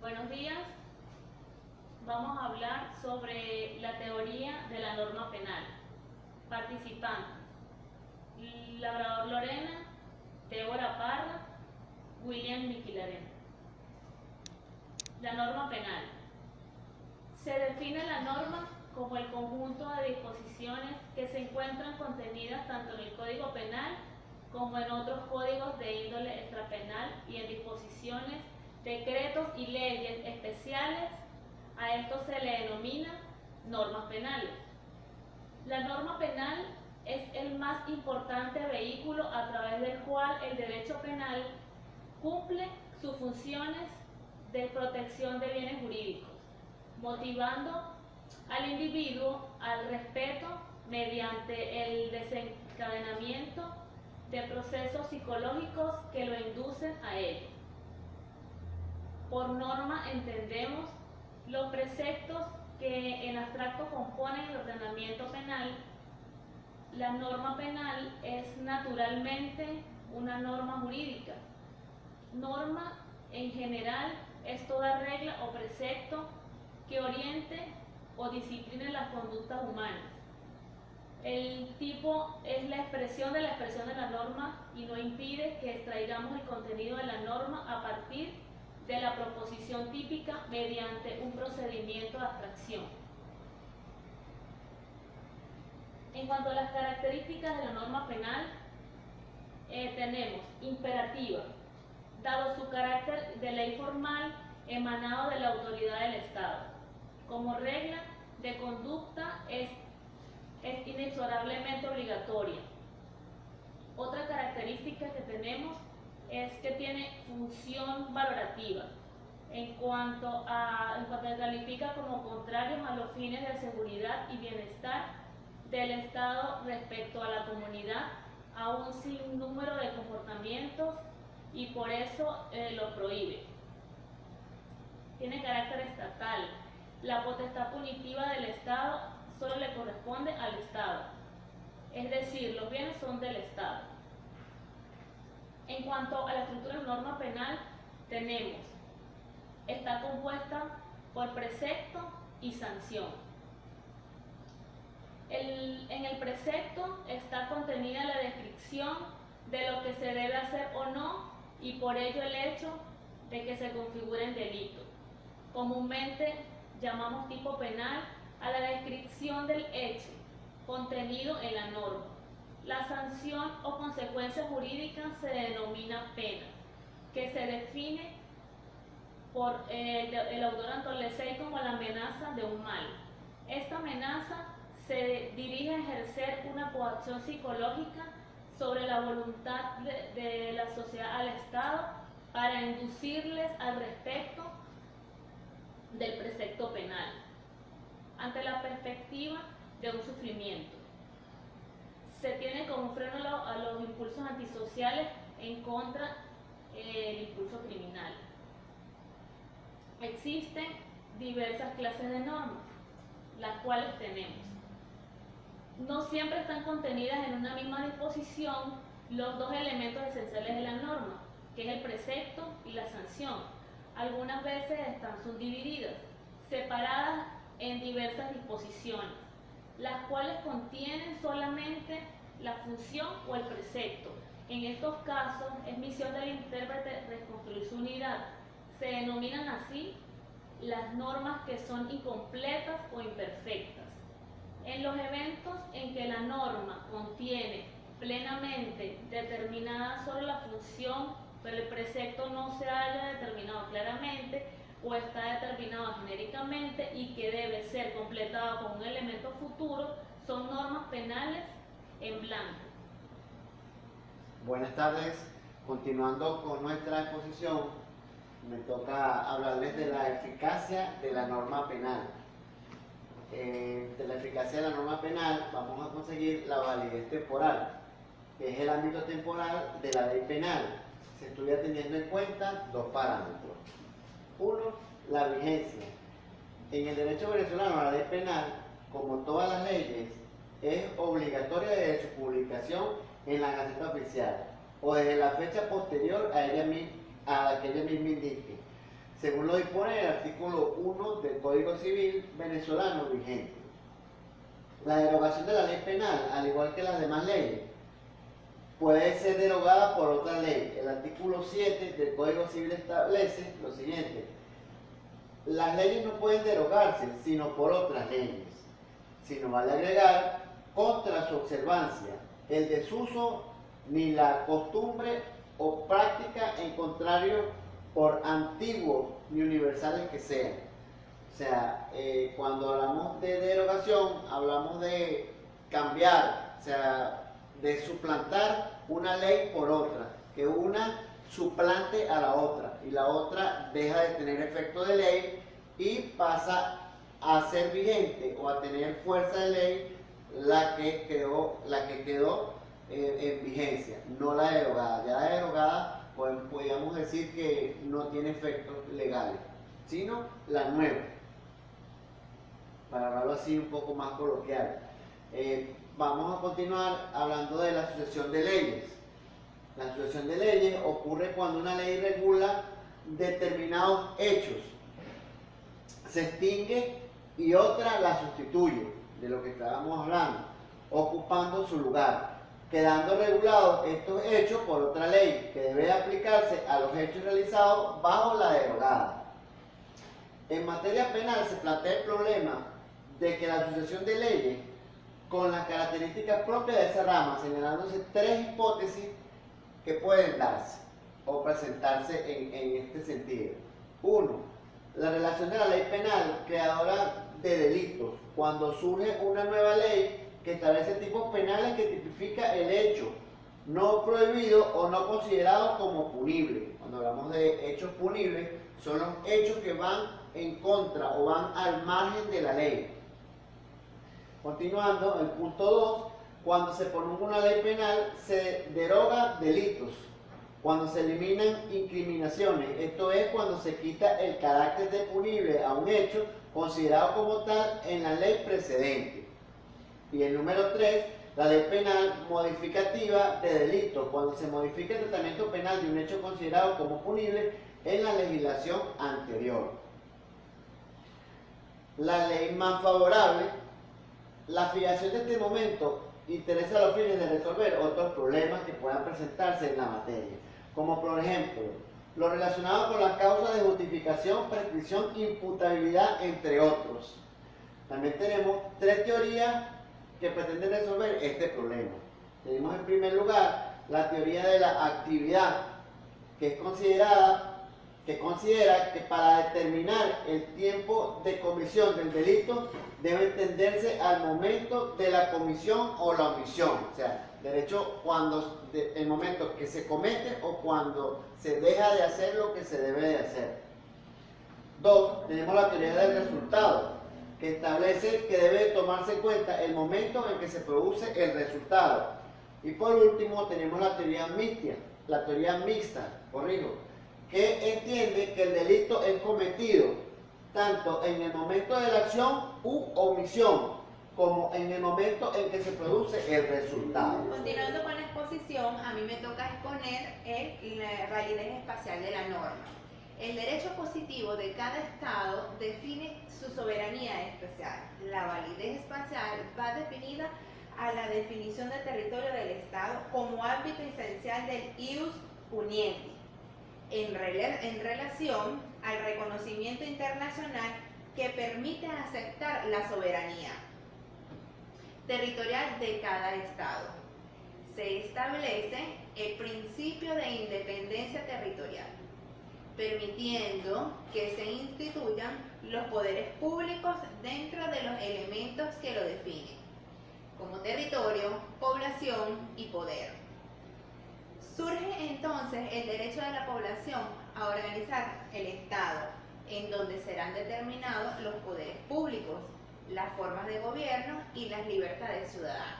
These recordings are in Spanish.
Buenos días. Vamos a hablar sobre la teoría de la norma penal. Participantes: Labrador Lorena, Débora Parra, William Miquilarena. La norma penal. Se define la norma como el conjunto de disposiciones que se encuentran contenidas tanto en el Código Penal como en otros códigos de índole extrapenal y en disposiciones, decretos y leyes especiales. A esto se le denomina normas penales. La norma penal es el más importante vehículo a través del cual el derecho penal cumple sus funciones de protección de bienes jurídicos, motivando al individuo al respeto mediante el desencadenamiento de procesos psicológicos que lo inducen a ello. Por norma entendemos los preceptos que en abstracto componen el ordenamiento penal. La norma penal es naturalmente una norma jurídica. Norma en general es toda regla o precepto que oriente o discipline las conductas humanas. El tipo es la expresión de la norma y no impide que extraigamos el contenido de la norma a partir de la proposición típica mediante un procedimiento de abstracción. En cuanto a las características de la norma penal, tenemos imperativa, dado su carácter de ley formal emanado de la autoridad del Estado. Como regla de conducta es inexorablemente obligatoria. Otra característica que tenemos es que tiene función valorativa, en cuanto califica como contrarios a los fines de seguridad y bienestar del Estado respecto a la comunidad a un sinnúmero de comportamientos y por eso lo prohíbe. Tiene carácter estatal. La potestad punitiva del Estado solo le corresponde al Estado, es decir, los bienes son del Estado. En cuanto a la estructura de norma penal, está compuesta por precepto y sanción. En el precepto está contenida la descripción de lo que se debe hacer o no y por ello el hecho de que se configure en delito. Comúnmente llamamos tipo penal a la descripción del hecho contenido en la norma. La sanción o consecuencia jurídica se denomina pena, que se define por el autor Anton Lesey como la amenaza de un mal. Esta amenaza se dirige a ejercer una coacción psicológica sobre la voluntad de la sociedad al Estado para inducirles al respecto del precepto penal, ante la perspectiva de un sufrimiento. Se tiene como freno a los impulsos antisociales en contra del impulso criminal. Existen diversas clases de normas, las cuales tenemos. No siempre están contenidas en una misma disposición los dos elementos esenciales de la norma, que es el precepto y la sanción. Algunas veces están subdivididas, separadas en diversas disposiciones, las cuales contienen solamente la función o el precepto. En estos casos es misión del intérprete reconstruir su unidad. Se denominan así las normas que son incompletas o imperfectas. En los eventos en que la norma contiene plenamente determinada solo la función, pero el precepto no se haya determinado claramente o está determinado genéricamente y que debe ser completado con un elemento futuro, son normas penales en blanco. Buenas tardes. Continuando con nuestra exposición, me toca hablarles de la eficacia de la norma penal. De la eficacia de la norma penal vamos a conseguir la validez temporal, que es el ámbito temporal de la ley penal. Se estudia teniendo en cuenta dos parámetros. Uno, la vigencia. En el derecho venezolano, la ley penal, como todas las leyes, es obligatoria desde su publicación en la Gaceta Oficial o desde la fecha posterior a la que ella misma indique. según lo dispone el artículo 1 del Código Civil venezolano vigente. La derogación de la ley penal, al igual que las demás leyes, puede ser derogada por otra ley. El artículo 7 del Código Civil establece lo siguiente: las leyes no pueden derogarse sino por otras leyes, sino vale agregar contra su observancia, el desuso ni la costumbre o práctica en contrario por antiguos ni universales que sean. O sea, cuando hablamos de derogación, hablamos de cambiar, o sea, de suplantar una ley por otra, que una suplante a la otra y la otra deja de tener efecto de ley y pasa a ser vigente o a tener fuerza de ley la que quedó en vigencia, no la derogada. Ya la derogada, pues, podríamos decir que no tiene efectos legales, sino la nueva, para hablarlo así un poco más coloquial. Vamos a continuar hablando de la sucesión de leyes. La sucesión de leyes ocurre cuando una ley regula determinados hechos, se extingue y otra la sustituye, de lo que estábamos hablando, ocupando su lugar, quedando regulados estos hechos por otra ley que debe aplicarse a los hechos realizados bajo la derogada. En materia penal se plantea el problema de que la sucesión de leyes con las características propias de esa rama, señalándose tres hipótesis que pueden darse o presentarse en este sentido. 1. La relación de la ley penal creadora de delitos, cuando surge una nueva ley que establece tipos penales que tipifica el hecho no prohibido o no considerado como punible. Cuando hablamos de hechos punibles, son los hechos que van en contra o van al margen de la ley. Continuando, el punto 2, cuando se promulga una ley penal, se deroga delitos, cuando se eliminan incriminaciones, esto es cuando se quita el carácter de punible a un hecho considerado como tal en la ley precedente. Y el número 3, la ley penal modificativa de delitos, cuando se modifica el tratamiento penal de un hecho considerado como punible en la legislación anterior. La ley más favorable, la fijación de este momento interesa a los fines de resolver otros problemas que puedan presentarse en la materia, como por ejemplo, lo relacionado con las causas de justificación, prescripción, imputabilidad, entre otros. También tenemos tres teorías que pretenden resolver este problema. Tenemos en primer lugar la teoría de la actividad, que considera que para determinar el tiempo de comisión del delito debe entenderse al momento de la comisión o la omisión, o sea, derecho el momento que se comete o cuando se deja de hacer lo que se debe de hacer. 2. Tenemos la teoría del resultado, que establece que debe tomarse en cuenta el momento en que se produce el resultado. Y por último tenemos la teoría mixta, que entiende que el delito es cometido tanto en el momento de la acción u omisión, como en el momento en que se produce el resultado. Continuando con la exposición, a mí me toca exponer la validez espacial de la norma. El derecho positivo de cada Estado define su soberanía especial. La validez espacial va definida a la definición de territorio del Estado como ámbito esencial del ius puniendi, en relación al reconocimiento internacional que permite aceptar la soberanía territorial de cada Estado. Se establece el principio de independencia territorial, permitiendo que se instituyan los poderes públicos dentro de los elementos que lo definen, como territorio, población y poder. Surge entonces el derecho de la población a organizar el Estado, en donde serán determinados los poderes públicos, las formas de gobierno y las libertades ciudadanas.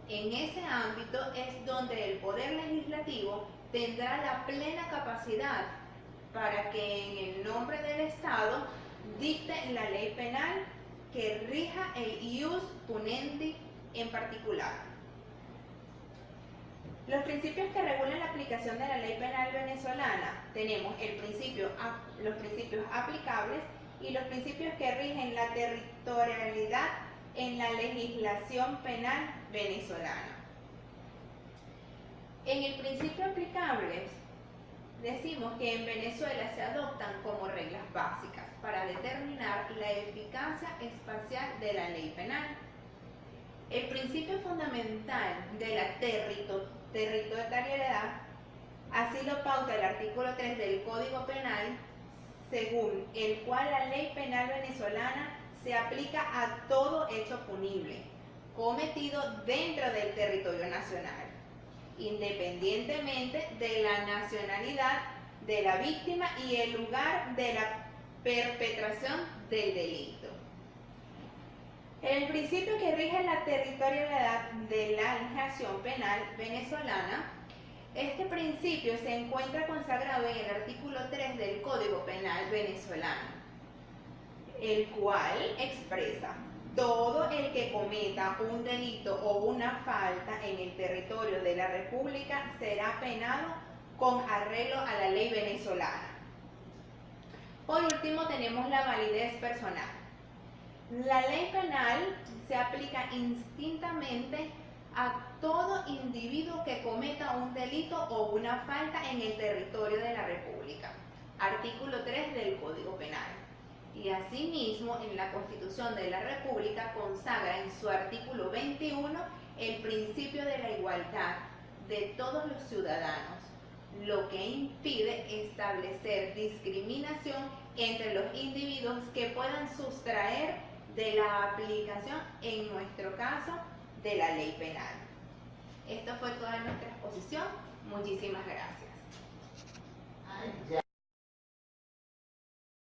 En ese ámbito es donde el poder legislativo tendrá la plena capacidad para que en el nombre del Estado dicte la ley penal que rija el ius puniendi en particular. Los principios que regulan la aplicación de la ley penal venezolana, tenemos los principios aplicables y los principios que rigen la territorialidad en la legislación penal venezolana. En el principio aplicable decimos que en Venezuela se adoptan como reglas básicas para determinar la eficacia espacial de la ley penal. El principio fundamental de la territorialidad, así lo pauta el artículo 3 del Código Penal, según el cual la ley penal venezolana se aplica a todo hecho punible cometido dentro del territorio nacional, independientemente de la nacionalidad de la víctima y el lugar de la perpetración del delito. El principio que rige la territorialidad de la legislación penal venezolana, este principio se encuentra consagrado en el artículo 3 del Código Penal venezolano, el cual expresa: todo el que cometa un delito o una falta en el territorio de la República será penado con arreglo a la ley venezolana. Por último, tenemos la validez personal. La ley penal se aplica indistintamente a todo individuo que cometa un delito o una falta en el territorio de la República. Artículo 3 del Código Penal. Y asimismo, en la Constitución de la República consagra en su artículo 21 el principio de la igualdad de todos los ciudadanos, lo que impide establecer discriminación entre los individuos que puedan sustraer de la aplicación, en nuestro caso, de la ley penal. Esto fue toda nuestra exposición. Muchísimas gracias.